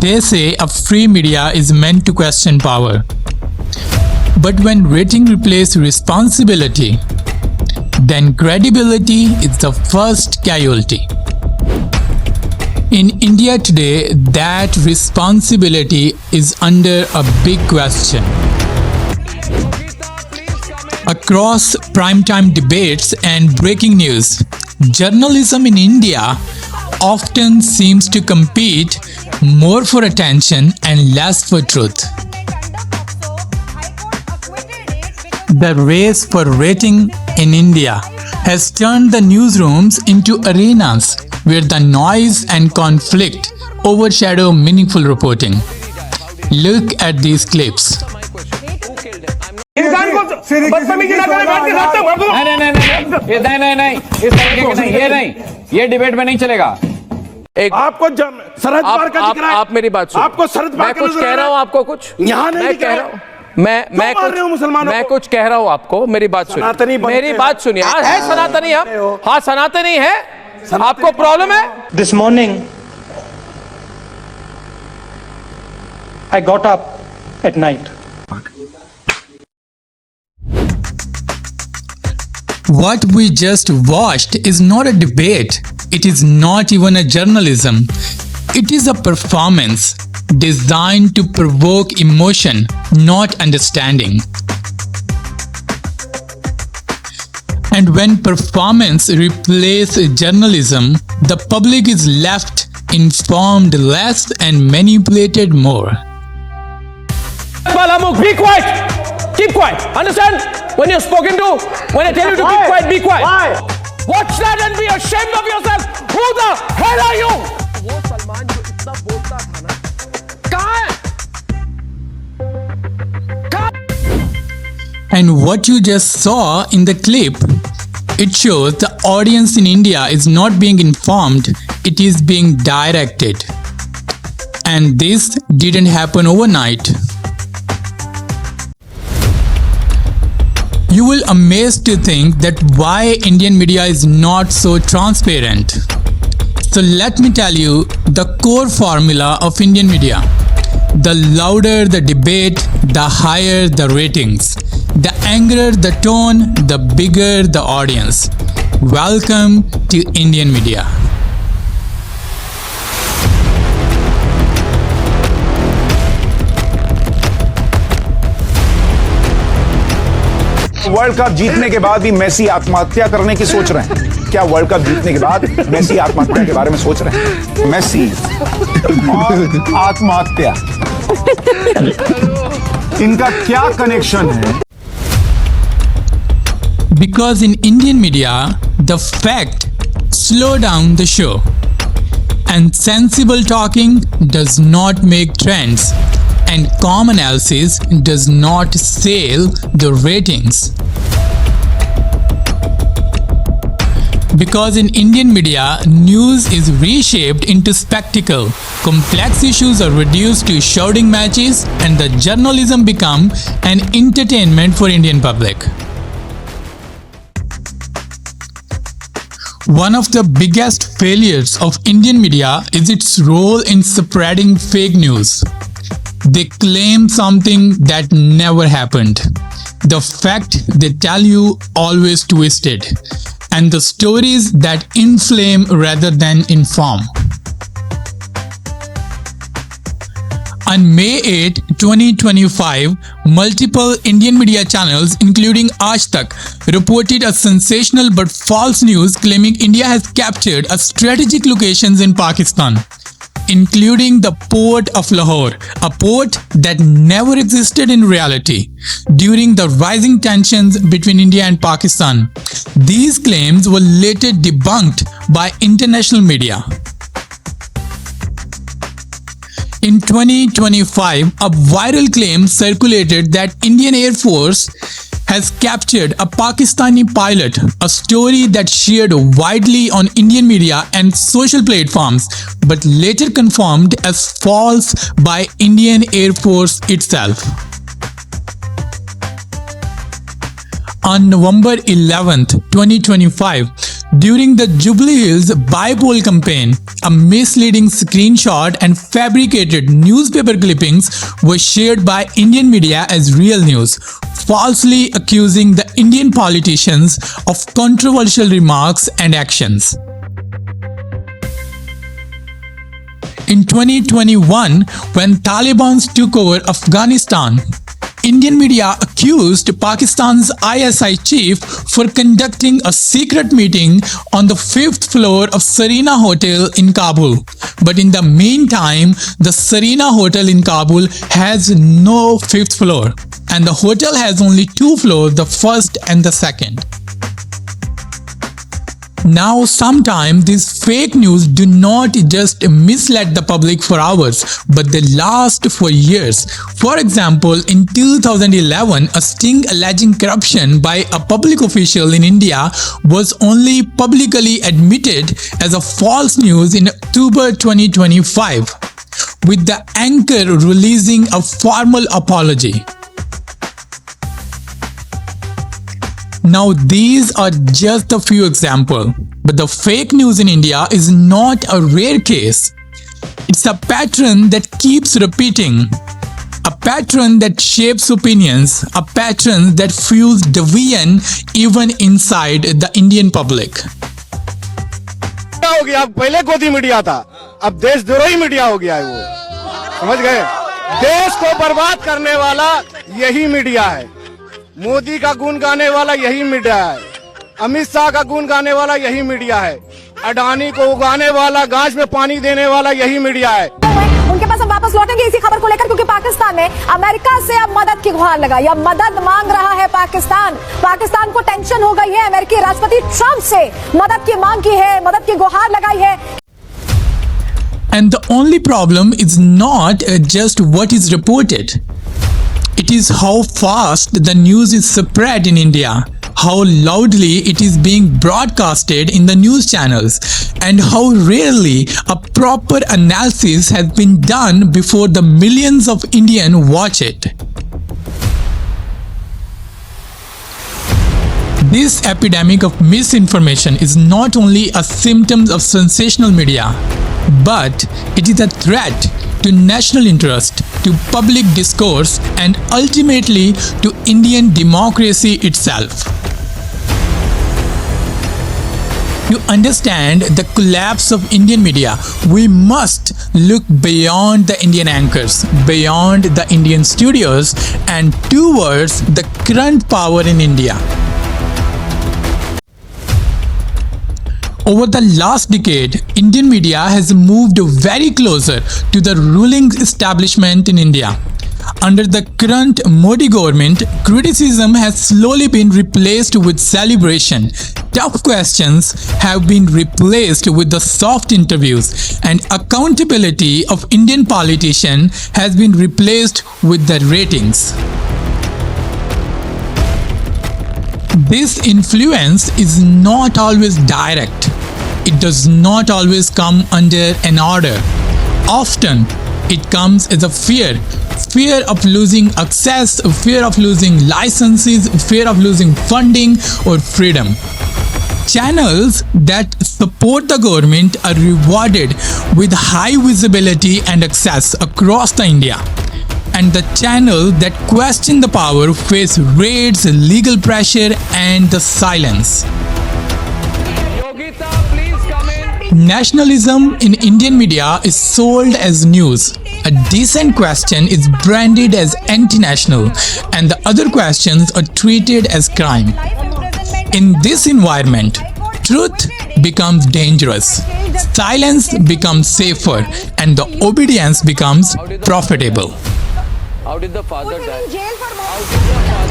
They say a free media is meant to question power. But when rating replaces responsibility, then credibility is the first casualty. In India today, that responsibility is under a big question. Across primetime debates and breaking news, journalism in India often seems to compete more for attention and less for truth. The race for rating in India has turned the newsrooms into arenas where the noise and conflict overshadow meaningful reporting. Look at these clips. इंसान को बदतमीजी ना करे, बैठ के रास्ते भर दो। नहीं, इस तरीके के नहीं, ये डिबेट में नहीं चलेगा। आपको सरहद पार का दिख रहा है। आप मेरी बात सुनो। आपको सरहद पार मैं कुछ कह रहा हूँ आपको कुछ। यहाँ नहीं मैं कह रहा हूँ। मैं कुछ कह रहा हूँ आपको, मेरी बात सुनिए। मेरी बात सुनिए। हाँ है सनातनी हम। हाँ सनातनी है। आपको प्रॉब्लम है? This morning, I got up at night. What we just watched is not a debate. It is not even a journalism. It is a performance designed to provoke emotion, not understanding. And when performance replaces journalism, the public is left informed less and manipulated more. Balamuk, be quiet. Keep quiet. Understand? When you're spoken to, when I tell you to keep quiet, be quiet. Why? Watch that and be ashamed of yourself. Who the hell are you? वो सलमान जो इतना बोलता था ना, कहाँ है? And what you just saw in the clip, it shows the audience in India is not being informed, it is being directed. And this didn't happen overnight. You will amazed to think that why Indian media is not so transparent. So let me tell you the core formula of Indian media. The louder the debate, the higher the ratings. The angrier the tone, the bigger the audience. Welcome to Indian media. World cup जीतने के बाद भी Messi आत्महत्या करने की सोच रहे हैं क्या? वर्ल्ड कप जीतने के बाद मेसी आत्महत्या के बारे में सोच रहे हैं? मेसी और आत्महत्या, इनका क्या कनेक्शन है? Because in Indian media, the fact slow down the show. And sensible talking does not make trends. And calm analysis does not sell the ratings. Because in Indian media, news is reshaped into spectacle. Complex issues are reduced to shouting matches and the journalism become an entertainment for Indian public. One of the biggest failures of Indian media is its role in spreading fake news. They claim something that never happened. The fact they tell you always twisted. And the stories that inflame rather than inform. On May 8, 2025, multiple Indian media channels including Aaj Tak reported a sensational but false news claiming India has captured a strategic locations in Pakistan, including the port of Lahore, a port that never existed in reality. During the rising tensions between India and Pakistan, these claims were later debunked by international media. In 2025, a viral claim circulated that Indian Air Force has captured a Pakistani pilot, a story that shared widely on Indian media and social platforms, but later confirmed as false by Indian Air Force itself. On November 11, 2025, During the Jubilee Hills by-poll campaign, a misleading screenshot and fabricated newspaper clippings were shared by Indian media as real news, falsely accusing the Indian politicians of controversial remarks and actions. In 2021, when Taliban took over Afghanistan, Indian media accused Pakistan's ISI chief for conducting a secret meeting on the 5th floor of Serena Hotel in Kabul. But in the meantime, the Serena Hotel in Kabul has no 5th floor, and the hotel has only 2 floors, the first and the second. Now, sometimes these fake news do not just mislead the public for hours, but they last for years. For example, in 2011, a sting alleging corruption by a public official in India was only publicly admitted as a false news in October 2025, with the anchor releasing a formal apology. Now, these are just a few examples, but the fake news in India is not a rare case. It's a pattern that keeps repeating, a pattern that shapes opinions, a pattern that fuels division even inside the Indian public. क्या हो गया? अब पहले गोदी media था, अब देशद्रोही media हो गया है वो, समझ गए? देश को बर्बाद करने वाला यही मीडिया है। मोदी का गुण गाने वाला यही मीडिया है, अमित शाह का गुण गाने वाला यही मीडिया है, अडानी को उगाने वाला, गाज में पानी देने वाला यही मीडिया है। उनके पास हम वापस लौटेंगे इसी खबर को लेकर, क्योंकि पाकिस्तान ने अमेरिका से अब मदद की गुहार लगाई, अब मदद मांग रहा है पाकिस्तान को टेंशन हो गई है, अमेरिकी राष्ट्रपति ट्रंप से मदद की मांग की है, मदद की गुहार लगाई है। And the only problem is not just what is reported. It is how fast the news is spread in India, how loudly it is being broadcasted in the news channels, and how rarely a proper analysis has been done before the millions of Indians watch it. This epidemic of misinformation is not only a symptom of sensational media, but it is a threat to national interest, to public discourse, and ultimately to Indian democracy itself. To understand the collapse of Indian media, we must look beyond the Indian anchors, beyond the Indian studios, and towards the current power in India. Over the last decade, Indian media has moved very closer to the ruling establishment in India. Under the current Modi government, criticism has slowly been replaced with celebration. Tough questions have been replaced with the soft interviews, and accountability of Indian politicians has been replaced with the ratings. This influence is not always direct. It does not always come under an order. Often, it comes as a fear of losing access, fear of losing licenses, fear of losing funding or freedom. Channels that support the government are rewarded with high visibility and access across the India. And the channels that question the power face raids, legal pressure, and the silence. Yogita, please come in. Nationalism in Indian media is sold as news. A decent question is branded as anti-national, and the other questions are treated as crime. In this environment, truth becomes dangerous, silence becomes safer, and the obedience becomes profitable. How did the father die?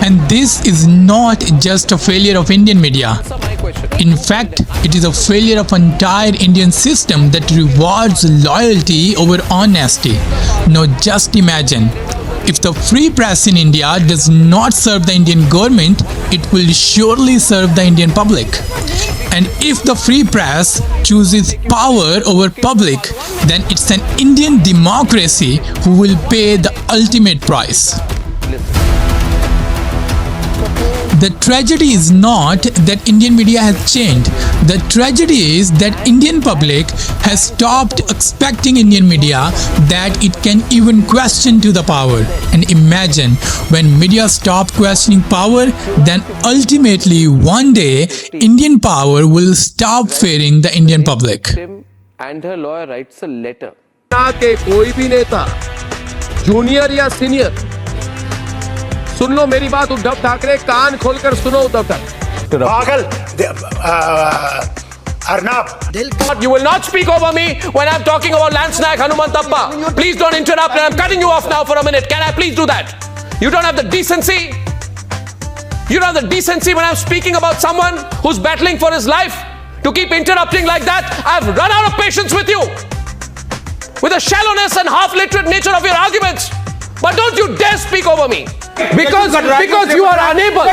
And this is not just a failure of Indian media. Answer my question. In fact, it is a failure of entire Indian system that rewards loyalty over honesty. Now just imagine, if the free press in India does not serve the Indian government, it will surely serve the Indian public. And if the free press chooses power over public, then it's an Indian democracy who will pay the ultimate price. The tragedy is not that Indian media has changed. The tragedy is that Indian public has stopped expecting Indian media that it can even question to the power. And imagine when media stop questioning power, then ultimately one day Indian power will stop fearing the Indian public. And her lawyer writes a letter. के कोई भी नेता, junior या senior, सुन लो मेरी बात उद्धव ठाकरे, कान खोलकर सुनो उद्धव ठाकरे. पागल Arnab. You will not speak over me when I'm talking about Lance Naik Hanumanthappa. Please don't interrupt, and I'm cutting you off now for a minute. Can I please do that? You don't have the decency. You don't have the decency when I'm speaking about someone who's battling for his life to keep interrupting like that. I've run out of patience with you, with the shallowness and half-literate nature of your arguments. But don't you dare speak over me. Because you are unable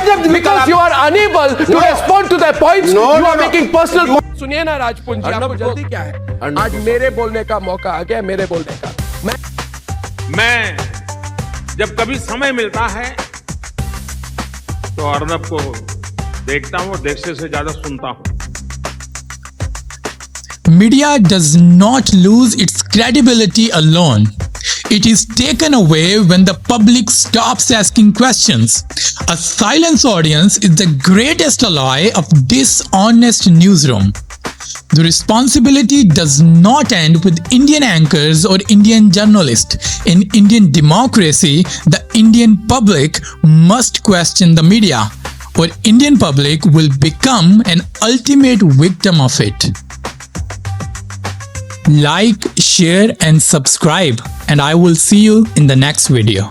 to respond to their points. You are making personal points. सुनिए ना राजपुंज जी, आपको जल्दी क्या है? आज मेरे बोलने का मौका आ गया, मेरे बोलने का. मैं जब कभी समय मिलता है तो अर्नब को देखता हूँ, देखने से ज्यादा सुनता हूँ. Media does not lose its credibility alone. It is taken away when the public stops asking questions. A silent audience is the greatest ally of dishonest newsroom. The responsibility does not end with Indian anchors or Indian journalists. In Indian democracy, the Indian public must question the media, or Indian public will become an ultimate victim of it. Like, share and subscribe, and I will see you in the next video.